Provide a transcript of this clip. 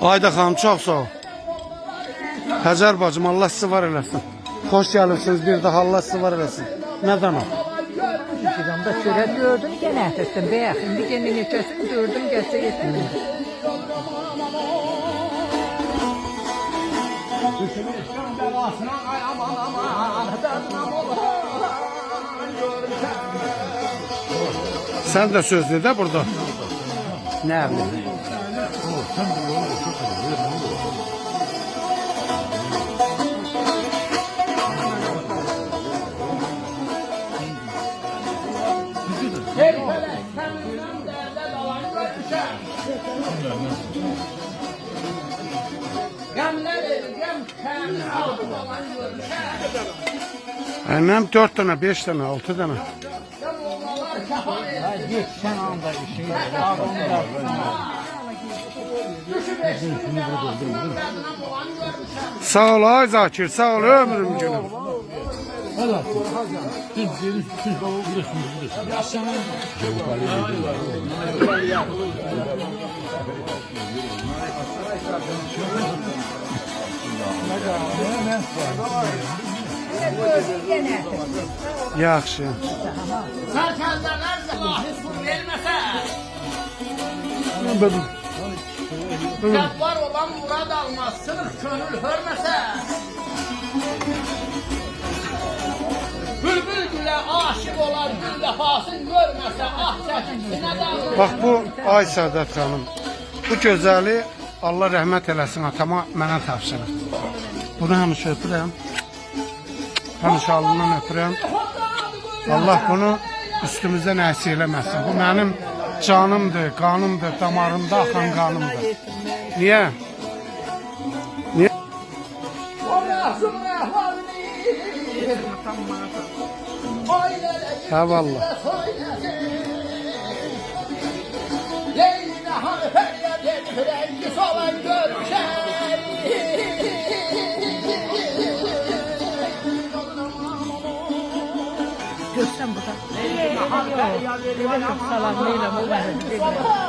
Ayda xanım çox sağ ol. Həcər bacım Allah sizi var eləsin. Xoş gəlirsiniz bir daha Allah sizi var eləsin. Nədən o? İkidamda çörək gördüm gene ettim. Beyaz şimdi gene neçəsini gördüm gelse yetmiyor. Sen de sözlü de burada. Ne bileyim. Annem 4 tane, 5 tane, 6 tane. Git sen anda işini. Sağ ol ay Zakir, sağ ol ömrüm günüm. Yaxşı. Sarkazlarlar zelahi su vermese, Cəbbar olan murad almaz, sınıf könül hörmese. Bülbül gülə aşık olar, gül vəfasın görməsə, ah çəkilsinə də. Bax bu ay Sədət xanım. Bu gözəli Allah rəhmət eləsin atama mənə tapşırır. Bunu həmişə öpürəm. Həmişə alnından öpürəm. Allah bunu üstümüzdən əksik eləməsin. Bu mənim canımdır, qanımdır, damarımda axan qanımdır. Niyə? Niyə? Hə vallah. Leyla hanı feryat edip rengi solan görmüşey. Görsem bu da. Yok. Salamıyla bu var.